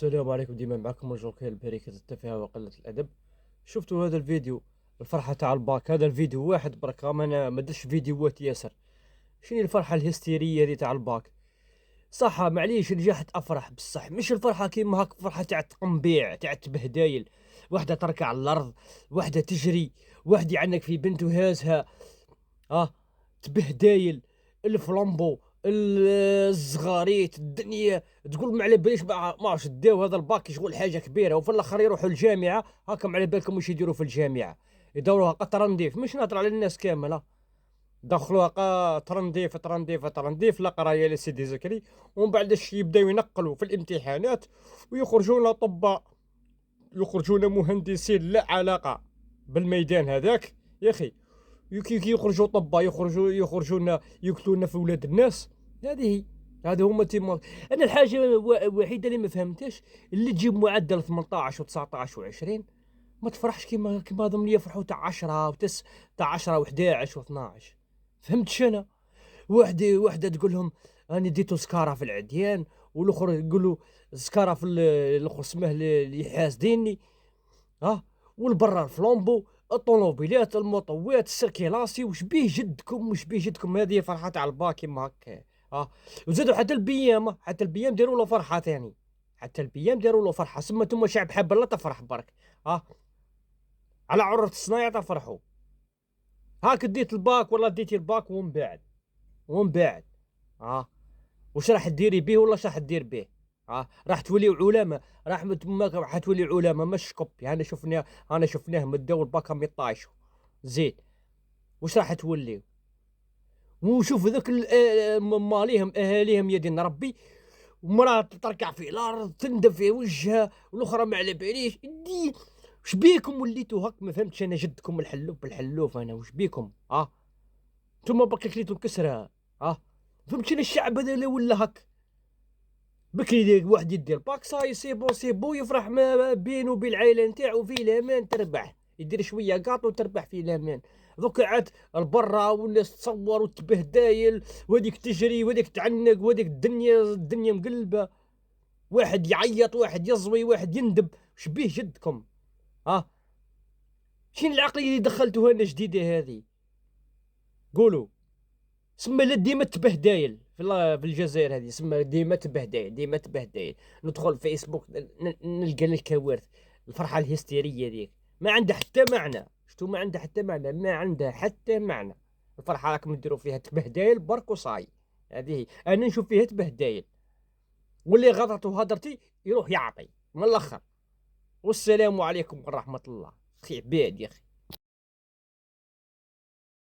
السلام عليكم، ديما معكم الجوكيل بركة التفاهة وقلة الأدب. شفتوا هذا الفيديو؟ الفرحة تاع الباك، هذا الفيديو واحد برك، أنا ما درتش فيديوهات ياسر. شنو الفرحة الهستيرية هذه تاع الباك؟ صح معليش نجحت أفرح، بصح مش الفرحة كيما هاك، فرحة تاع تقنبيع تاع تبهدايل. وحدة تركع على الأرض، وحدة تجري، واحد يعنق في بنت وهازها. اه، تبهدايل، الفلامبو، الزغاريت، الدنيا. تقول ما على باليش، ما عرفش داو هذا الباك شغل حاجه كبيره، وفي الاخر يروحوا الجامعه. هاكم على بالكم واش يديروا في الجامعه؟ يدوروها قطره نظيف، مش نهضر على الناس كامله. دخلوها ترنديف ترنديف ترنديف، لا قرايه لا سيدي زكري. ومن بعد يبداو ينقلوا في الامتحانات، ويخرجون طباء، يخرجون مهندسين لا علاقه بالميدان هذاك يا اخي. كي يخرجوا طبا، يخرجونا يقتلونا في ولاد الناس. هذه هي. هذا هما تيما. انا الحاجه الوحيده اللي ما فهمتش، اللي تجيب معدل 18 و19 و20 ما تفرحش كيما هذوم اللي يفرحوا تاع 10 تاع 10 و11 و12. فهمتش انا؟ وحده تقول لهم راني ديتو سكاره في العديان، والاخر يقول له سكاره في الاخر اسمه اللي حاسديني. ها، والبرا الفلومبو، الطوموبيلات، الموطوات، السيركيلاسي. وش بيه جدكم، وش بيه جدكم؟ هذه فرحة على الباكي ما هكا. ها، وزادوا حتى البيام، حتى البيام داروا له فرحة ثاني. حتى البيام داروا له فرحة، سما انتم شعب حاب لا تفرح برك. ها، على عروة الصنايع تفرحوا. هاك ديت الباك، والله ديتي الباك ومن بعد ها، واش راح تديري بيه ولا راح تدير بيه؟ راح تولي علماء. راح تولي علماء مش كوبي. انا شفناه مدوا الباكا 112 زيد. واش راح تولي؟ وشوف ذاك ماليهم اهاليهم يا دين ربي، ومراه تركع في الارض تندم في وجهها، والاخرى ما على باليش دي. وش بيكم وليتوا هك؟ ما فهمتش انا، جدكم الحلوف بالحلوف. انا وش بيكم؟ انتم بكا كليتوا كسره. فهمتش انا الشعب هذا اللي ولا هك. بكري واحد يدير باك صاي سي بو يفرح ما بينه وبين العائله نتاعو في الامان، تربح يدير شويه قاط وتربح في الامان. دوك عاد البرا والناس تصور وتبهدايل، وهذيك تجري وهذيك تعنق وهذيك الدنيا مقلبه. واحد يعيط، واحد يزوي، واحد يندب. شبيه جدكم؟ ها، شين العقليه اللي دخلتوها لنا جديده هذه؟ قولوا. سما لا ديما تبهدايل في الجزائر هذه، سما ديما تبهدايل ديما تبهدايل. ندخل فيسبوك نلقى الكوارث. الفرحه الهستيريه ذيك ما عندها حتى معنى. شتو ما عندها حتى معنى؟ ما عندها حتى معنى. الفرحه راكم ديروا فيها تبهدايل برك وصاي. هذه هي. انا نشوف فيها تبهدايل، واللي غلط وهدرتي يروح يعطي من الاخر. والسلام عليكم ورحمه الله. اخي عباد يا اخي.